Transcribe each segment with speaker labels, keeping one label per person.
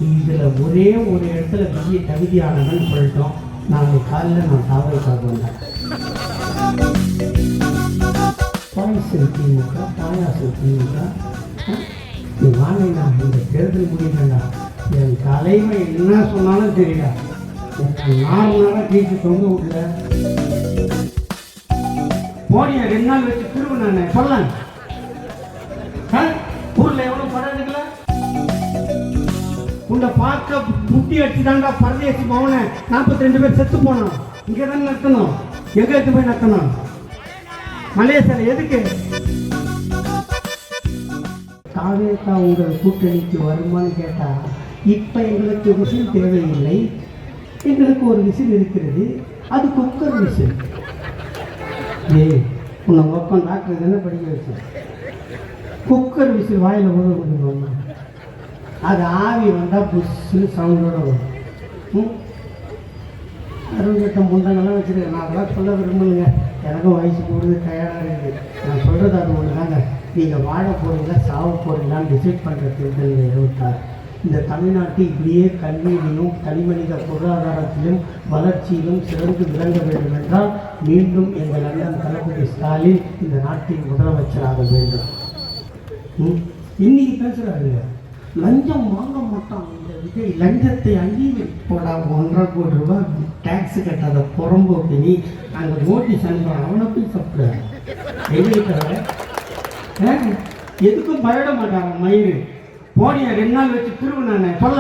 Speaker 1: இதில் ஒரே ஒரு இடத்துல பெரிய தகுதியானதுன்னு சொல்லிட்டோம். நாளைக்கு காலையில் நான் தாவலுக்காக வந்தேன். பாயசம் திமுக, பாயாசம் திமுக. நீ வாங்கினா இந்த தேர்தல் முடியலடா, என் தலைமை என்ன சொன்னாலும் தெரியல, நாளாக கீழ்ச்சி தொங்க விடல. போனிய 2 நாள் வச்சு திரும்ப நான் சொல்ல ஊரில் எவ்வளோ படம் எடுக்கல. உன்னை பார்க்க புட்டி அடிச்சுதான்டா பரதேசி மவனை 42 பேர் செத்து போனோம். இங்கே தான் நடத்தணும், எங்கே எடுத்து போய் நடத்தணும்? மலேசியாவில் எதுக்கு? தாவேகா உங்கள் கூட்டணிக்கு வருமானு கேட்டால், இப்போ எங்களுக்கு விசில் தேவையில்லை, எங்களுக்கு ஒரு விசில் இருக்கிறது, அது குக்கர் விசில். உன்னை ஒப்பம் டாக்டர் தானே படிக்க வச்சு குக்கர் விசில் வாயில் போட முடியுமா? அது ஆவி வந்தால் புஷ்ஷுன்னு சவுண்டோட வரும். 68 முண்டங்கள்லாம் வச்சுருக்கேன். நான் அதெல்லாம் சொல்ல விரும்பலைங்க, எனக்கும் வயசு போடுறது டயர்டாக இருக்குது. நான் சொல்கிறது அது ஒன்று தாங்க, நீங்கள் வாழ போகிறீங்களா சாவ போகிறீங்களான்னு டிசைட் பண்ணுற தேர்தல் 26. இந்த தமிழ்நாட்டை இப்படியே கல்வியிலும் தனிமனித பொருளாதாரத்திலும் வளர்ச்சியிலும் சிறந்து விளங்க வேண்டும் என்றால் மீண்டும் எங்கள் அண்ணன் தளபதி ஸ்டாலின் இந்த நாட்டின் முதலமைச்சராக வேண்டும். இன்னைக்கு பேசுகிறாருங்க, லஞ்சம் வாங்க மாட்டான் இந்த விஜய், லஞ்சத்தை அங்கீகரிப்போடா 1.5 கோடி ரூபாய் டேக்ஸு கட்டாத புறம்போக்கு நீ அங்கே நோட்டீஸ் அனுப்புகிறான், அவனை போய் சாப்பிட எங்களுக்கு எதுக்கும் பயட மாட்டாங்க. மயிறு போனிய 2 நாள் வச்சு திரும்ப நான் சொல்ல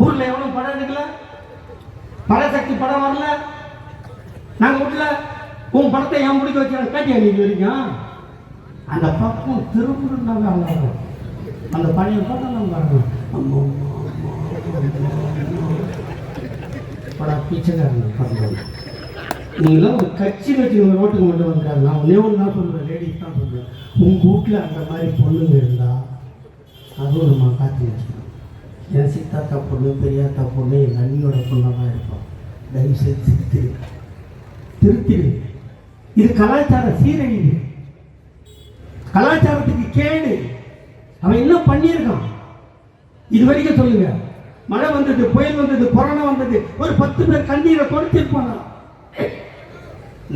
Speaker 1: ஊரில் எவ்வளோ படம் எடுக்கல, படசக்தி படம் வரல, நாங்கள் விடல. உன் படத்தை ஏன் முடிக்க வச்சாங்க கேட்டியா நீங்க வரைக்கும்? அந்த பக்கம் திருப்பூர்னாவே அவங்க அந்த பழைய படம் நம்ம வரணும். படம் பிச்சைக்காரங்க படம். நீங்களாம் ஒரு கட்சி வச்சு உங்கள் ரோட்டுக்கு மட்டும் வந்துடாது. நான் ஒன்றே ஒன்று தான் சொல்கிறேன், லேடிஸ் தான் சொல்கிறேன். உங்கள் வீட்டில் அந்த மாதிரி பொண்ணுங்க இருந்தால் அதுவும் நம்ம காத்து வச்சுக்கணும். என் சித்தாத்தா பொண்ணு, பெரியாத்தா பொண்ணு, என் அண்ணியோட பொண்ணாக இருப்பான். தயவுசெய்து திருத்திடு. இது கலாச்சார சீரழிவு, கலாச்சாரத்துக்கு கேடு. அவன் என்ன பண்ணியிருக்கான் இது வரைக்கும் சொல்லுங்க? மழை வந்தது, புயல் வந்தது, கொரோனா வந்தது, ஒரு 10 பேர் கண்ணீரை கொடுத்திருப்பானா?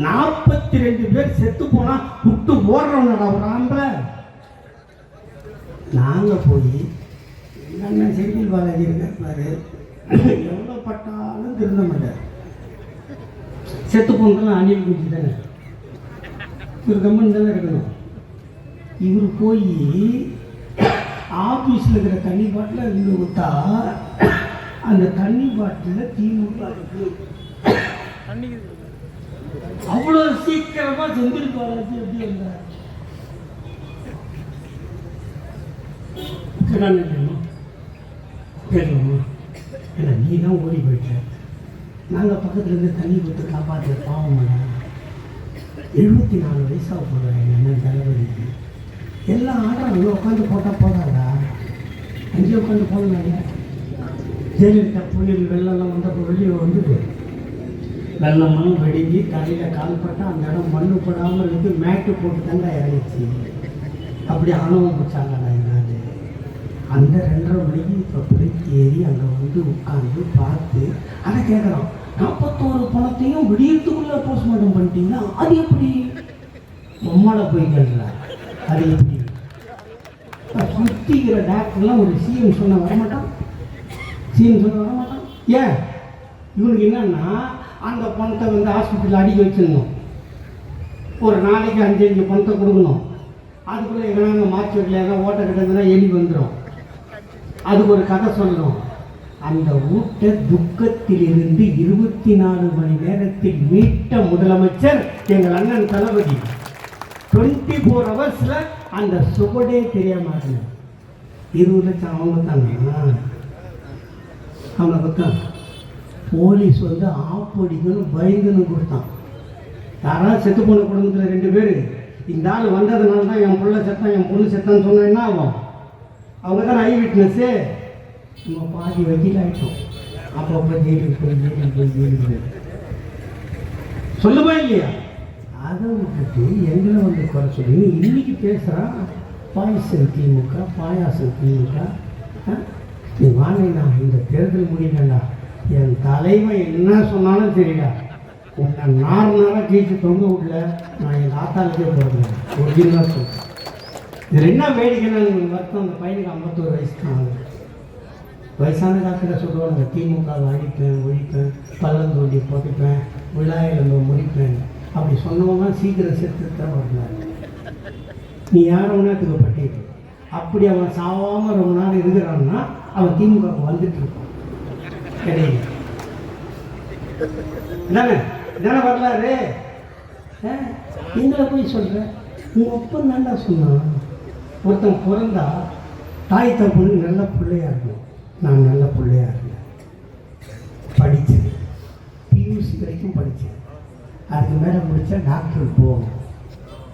Speaker 1: 42 பேர் செத்து போனா விட்டு ஓடுறவனடா ஒரு ஆம்பளை. நாங்க போய் அண்ணன் செந்தில் பாலாஜி இருக்காரு, எவ்வளோ பட்டாலும் திருந்த மாட்டார். செத்து போனதெல்லாம் அணில் குஞ்சு தானே, ஒரு கம்பெனி தானே இருக்கணும். இவர் போய் ஆஃபீஸில் இருக்கிற தண்ணி பாட்டில் இருந்து விட்டா அந்த தண்ணி பாட்டில் திமுக இருக்கு. அவ்வளோ சீக்கிரமா செந்தில் பாலாஜி எப்படி வந்தார்? கேட்கலாமா? ஏன்னா நீ தான் ஓடி போயிட்ட, நாங்கள் பக்கத்துல இருந்து தண்ணி கொடுத்து காப்பாற்ற பாவம். 74 வயசாக போடுறேன் என்ன தலைவலிக்கு. எல்லாம் ஆடுறாங்க, உட்காந்து போட்டால் போதாதா? அங்கேயே உட்காந்து போனாங்க. ஜெயலலிதா புயல் வெள்ளம்லாம் வந்தப்போ வெளியே வந்துட்டு வெள்ளமெல்லாம் வெடிஞ்சு தலையில் கால் பட்டால் அந்த இடம் மண்ணு போடாமல் இருந்து மேட்டு போட்டு தாங்க இறங்கிச்சு. அப்படி ஆணவம் பிடிச்சாங்க. என்னாது அந்த 2:30 மணிக்கு இப்போ பிடிச்சி ஏறி அங்கே வந்து உட்காந்து பார்த்து அதை கேட்குறோம். 41 பணத்தையும் விடியத்துக்குள்ளே போஸ்ட்மார்ட்டம் பண்ணிட்டீங்கன்னா அது எப்படி? உம்மால போய் கேட்கல, அது எப்படி? சுத்திக்கிற டாக்டர்லாம் ஒரு சிஎம் சொன்ன வரமாட்டான், சிஎம் சொன்ன வரமாட்டான். ஏன்? இவனுக்கு என்னன்னா அந்த பணத்தை வந்து ஹாஸ்பிட்டலில் அடிக்க வச்சிடணும், ஒரு நாளைக்கு 5 பணத்தை கொடுக்கணும். அதுக்குள்ளே எங்கன்னா மாற்றி வைக்கல, ஓட்ட கிட்டதுன்னா எலி வந்துடும். அதுக்கு ஒரு கதை சொல்லணும். அந்த ஊட்ட துக்கத்திலிருந்து 24 மணி நேரத்தில் மீட்ட முதலமைச்சர் எங்கள் அண்ணன் தளபதி. 24 ஹவர்ஸில் அந்த சுவடே தெரியாம 20 லட்சம் அவங்க தாங்க. அவனை பத்தான் போலீஸ் வந்து ஆப்படிக்கணும் பயந்துன்னு கொடுத்தான். யாராவது செத்து போன குடும்பத்தில் 2 பேர் இந்த ஆள் வந்ததுனால தான் என் பிள்ளை செத்தான், என் பொண்ணு செத்தான்னு சொன்னா என்ன ஆகும்? அவங்க தான் ஐ விட்னஸ்ஸு. நம்ம பாதி வக்கீல் ஆகிட்டோம். அப்பப்போ ஜெயிலுக்கு போய் சொல்லுமா இல்லையா? அதை விட்டுட்டு எங்களை வந்து குறை சொல்லி இன்னைக்கு பேசுகிறான் பாயசம் திமுக, பாயாசம் திமுக. நீ வாங்கினா இந்த தேர்தல் முடியலடா, என் தலைவன் என்ன சொன்னாலும் சரிடா, உன்னை நார்மலாக கீழ்ச்சி தொங்க விடல, நான் என் தாத்தாளுக்கே போடுறேன் ஒரிஜினலாக சொல்கிறேன். இது என்ன வேடிக்கைன்னு வருத்தம், அந்த பையனுக்கு 51 வயசு தான் ஆகுது. வயசான காலத்தில் சொல்லுவாங்க, திமுகவை அடிப்பேன் ஒழிப்பேன், பள்ளம் தோண்டி புதைப்பேன், விழாயில் முடிப்பேன், அப்படி சொன்னவங்க சீக்கிரம் செத்து தான் வருவாங்க. நீ யார் ஒன்றாத்துக்கு பட்டியல். அப்படி அவன் சாவாமல் ரொம்ப நாள் இருக்கிறான்னா அவன் திமுகவுக்கு வந்துட்டு இருப்பான். கிடையாது தானே தானே வரலாறு. எங்களை போய் சொல்கிறேன், உங்கள் அப்பா நல்லா சொன்னான், ஒருத்தன் பிறந்தா தாய் தப்புன்னு நல்ல பிள்ளையா இருக்கணும். நான் நல்ல பிள்ளையா இருந்தேன், படித்தேன், பியூசி வரைக்கும் படித்தேன். அதுக்கு மேலே முடித்தா டாக்டருக்கு போகணும்,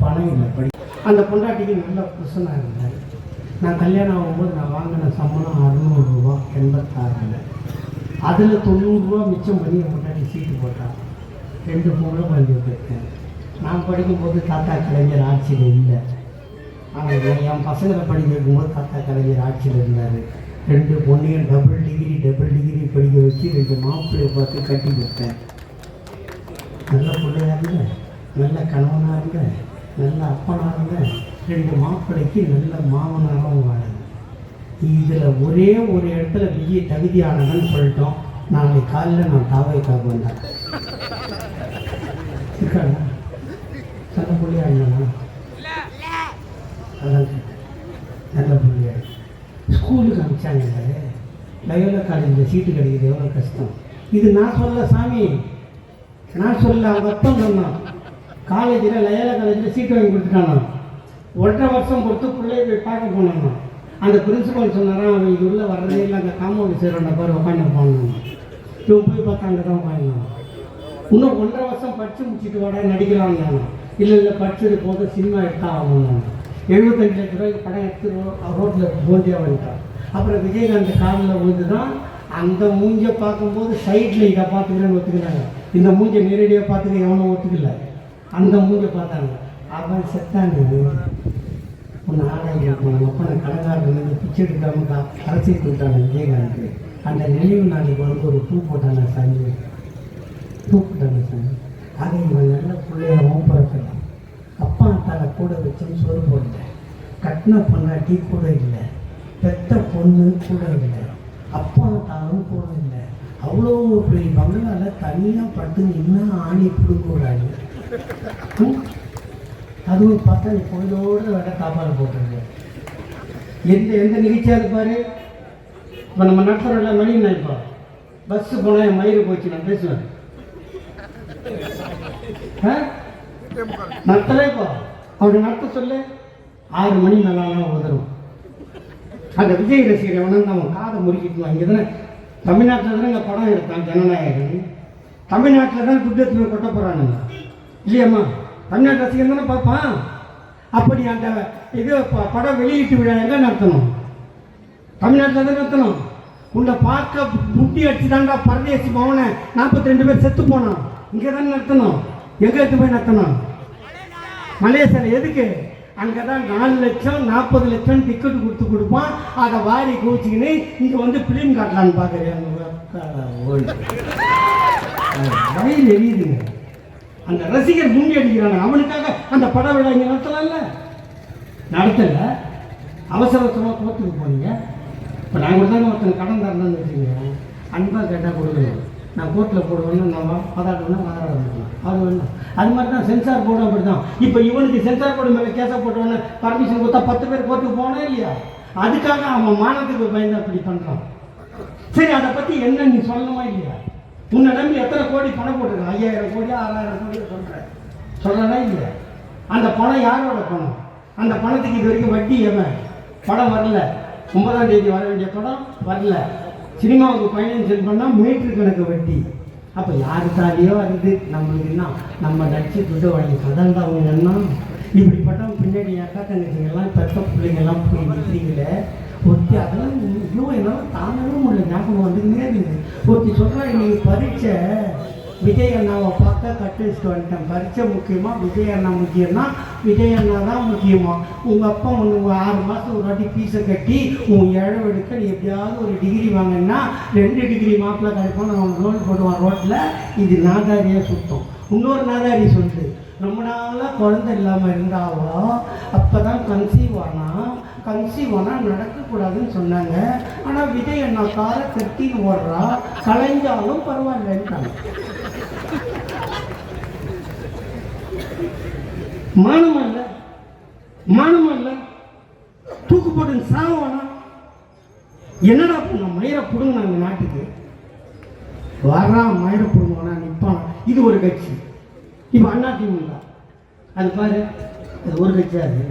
Speaker 1: பணம் இல்லை படி. அந்த பொண்டாட்டிக்கு நல்ல புருஷனாக இருந்தார். நான் கல்யாணம் ஆகும்போது நான் வாங்கின சம்பளம் 600 ரூபா 86. அதில் 90 ரூபா மிச்சம் பண்ணி என் பொண்டாட்டி சீட்டு போட்டான். 2 பொம்பளை குழந்தைய போயிருக்கேன். நான் படிக்கும்போது தாத்தா கலைஞர் ஆட்சியில் இல்லை. ஆனால் என் பசங்களை படிக்க வைக்கும்போது தாத்தா கலைஞர் ஆட்சியில் இருந்தார். 2 பொண்ணையும் டபுள் டிகிரி படிக்க வச்சு 2 மாப்பிள்ளையை பார்த்து கட்டி கொடுத்தேன். நல்ல பிள்ளையாக இருந்தேன், நல்ல கணவனாக இருந்தேன், நல்ல அப்பனாக இருந்தேன். 2 மாப்பிள்ளைக்கு நல்ல மாமனாகவும் வாழ. இதில் ஒரே ஒரு இடத்துல விஜய் தகுதியானதுன்னு சொல்லிட்டோம். நாளைக்கு காலையில் நான் தாவைக்காக வந்தேன். இருக்காண்ணா நல்ல பிள்ளையா இருந்தாண்ணா, அதான் நல்ல பிள்ளையா. ஸ்கூலுக்கு அனுப்பிச்சாங்க, லயோலா காலேஜில் சீட்டு கிடைக்கிது எவ்வளோ கஷ்டம். இது நான் சொல்ல சாமி, நான் சொல்ல அவங்க அப்பன் சொன்னான். காலேஜில் லயோலா காலேஜில் சீட்டு வாங்கி கொடுத்துட்டானா, 1.5 வருஷம் பொறுத்து பிள்ளைய போய் பார்க்க போனான்னா. அந்த பிரின்சிபல் சொன்னாரான், அவன் இது உள்ளே வர்றதே இல்லை, அந்த காம்பவுண்ட் சேரோட பேர் உட்காந்து போனான். இவன் போய் பார்த்தா அங்கே தான் உட்காந்தான். இன்னும் 1.5 வருஷம் படித்து முடிச்சுட்டு வாடா நடிக்கலான்னு நானும். இல்லை படித்தது போது சினிமா எடுத்தா ஆகணும். நான் 75 லட்ச ரூபாய்க்கு படம் எடுத்து ரோட்டில் போண்டியாக வந்துட்டான். அப்புறம் விஜயகாந்த் காலில் விழுந்து தான் அந்த மூஞ்சை பார்க்கும்போது சைடில் இதை பார்த்துக்கிறேன்னு ஒத்துக்கிறாங்க. இந்த மூஞ்சை நேரடியாக பார்த்துக்க எவனும் ஒத்துக்கல, அந்த மூஞ்சை பார்த்தாங்க. அவன் செத்தாங்க. ஒன்று ஆராய்ச்சி போனாங்க. அப்போ நான் கடங்காரன் பிச்சை எடுக்காம அரசியல் கொடுத்தாங்க விஜயகாந்த். அந்த நினைவு நாளைக்கு வந்து ஒரு பூ போட்டாங்க சாமி, பூ போட்டாங்க சாமி. ஆக இவன் நல்ல பிள்ளைய ஓப்பரக்கலாம். அப்பா தலை கூட வச்சுன்னு சோறு போட்டேன். கட்டின பொண்ணாட்டி கூட இல்லை, பெத்த பொண்ணு கூட இல்லை, அப்பா தானும் கூட இல்லை. அவ்வளோ பெரிய பங்களால் தனியாக பட்டு இன்னும் ஆணி பிடுங்கூடாது. அதுவும் பார்த்தா நீ பொழுதோடு வேற சாப்பாடு போட்டுருங்க. எந்த நிகழ்ச்சியாக பாரு. இப்போ நம்ம நடத்துகிறோம்ல மணி, இப்போ பஸ்ஸு போனால் என் மயிறு போச்சு, நான் பேசுவேன். நடத்தலேப்பா அவனை நடத்த சொல்லு. 6 மணி நல்லாலாம் உதரும். அந்த விஜய் ரசிகர் எவனும் அவன் காதை முறுக்கிட்டுவான். இங்கே தானே தமிழ்நாட்டில் தானே இங்கே படம் எடுத்தான் ஜனநாயகன். தமிழ்நாட்டில் தான் துட்டத்தில் கொட்ட போகிறானுங்க இல்லையம்மா. தமிழ்நாட்டு ரசிகர் தானே பார்ப்பான். அப்படி அந்த இது படம் வெளியீட்டு விழா எங்கே நடத்தணும்? தமிழ்நாட்டில் தான் நடத்தணும். உன்னை பார்க்க முட்டி அடிச்சு தாண்டா பரதேசி பவனை 42 பேர் செத்து போனான். இங்கே தானே நடத்தணும். எங்கே எடுத்து போய் நடத்தணும்? மலேசியாவில். எதுக்கு? அங்கே தான் 4 லட்சம் 40 லட்சம் டிக்கெட் கொடுப்பான். அதை வாரி கோச்சிக்கின்னு இங்கே வந்து பிலிம் காட்டலான்னு பார்க்குறேன். வயல் எரியுதுங்க. அந்த ரசிகர் முண்டி அடிக்கிறாங்க. அவனுக்காக அந்த பட விழா இங்கே நடத்தலாம்ல, நடத்தல. அவசரமாக கோர்ட்டுக்கு போனீங்க. இப்போ நான் கூட தானே ஒருத்தன் கடன் தரணும்னு வச்சுக்கோங்க, அன்பாக கேட்டால் கொடுக்கணும். நான் கோர்ட்டில் போடுவேன்னு நான் பதாட்டம்னா வாதாட முடியும். அது வேணும். அது மாதிரி தான் சென்சார் போர்டும் அப்படி தான். இப்போ இவனுக்கு சென்சார் போர்டு மேலே கேஸை போட்டவொன்னே பர்மிஷன் கொடுத்தா 10 பேர் கோர்ட்டுக்கு போனே இல்லையா? அதுக்காக அவன் மானத்துக்கு பயந்து அப்படி பண்ணுறான். சரி, அதை பற்றி என்ன நீ சொல்லணுமா இல்லையா? உன்னை நம்பி எத்தனை கோடி பணம் போட்டிருக்கான்? 5000 கோடி 6000 கோடி சொல்கிறேன், சொல்லலாம் இல்லையா? அந்த பணம் யாரோட பணம்? அந்த பணத்துக்கு இது வரைக்கும் வட்டி எவன்? படம் வரல. 9ஆம் தேதி வர வேண்டிய படம் வரல. சினிமாவுக்கு ஃபைனான்சியல் பண்ணால் மீட்டரு கணக்கு வட்டி. அப்போ யாருக்காலேயோ அது நம்மளுக்கு என்ன, நம்ம நடிச்சு துட்டு வாங்கி கடன் தான் அவங்க என்ன. இப்படிப்பட்டவங்க பின்னாடி அக்கா தங்கச்சிங்கெல்லாம் பெற்ற பிள்ளைங்கெல்லாம் போய் நிற்கிறீங்களே ஒருத்தி. அதெல்லாம் இன்னும் என்னால் தாங்கவே முடியல. ஞாபகம் வந்துக்கிட்டே இருக்குது. ஒருத்தி சொல்கிறா, இன்னைக்கு பரீட்சை விஜய் அண்ணாவை பார்த்தா கட்டு வச்சுட்டு வந்துட்டேன். பரீட்சை முக்கியமா விஜய் அண்ணா முக்கியம்னா விஜய் அண்ணா தான் முக்கியமா. உங்கள் அப்பா ஒன்று 6 மாதம் ஒரு வாட்டி ஃபீஸை கட்டி உன் இழவெடுக்க நீ எப்படியாவது ஒரு டிகிரி வாங்கினா 2 டிகிரி மாப்பிள்ளை கிடைப்போம். நான் அவன் ரோல் போடுவான் ரோட்டில். இது நாதாரியாக சுத்தம். இன்னொரு நாதாரி சொல்லுது, ரொம்ப நாளாக குழந்தை இல்லாமல் இருந்தாவோ அப்போ தான் கன்சீவ் ஆனால் நடக்கக்கூடாதுன்னு சொன்னாங்க. ஆனால் விஜய் அண்ணா காரை கட்டின்னு ஓடுறா, கலைஞ்சாலும் பரவாயில்லன்ட்டாங்க. மானமல்ல தூக்கு போட்டு சாவானா? என்னடா பண்ண மயிரை பிடுங்கினாங்க நாட்டுக்கு. வர்றான் மயிரை பிடுங்குவானா, நிற்பான். இது ஒரு கட்சி. இப்போ அண்ணா திமுக அது பாரு, அது ஒரு கட்சியா அது.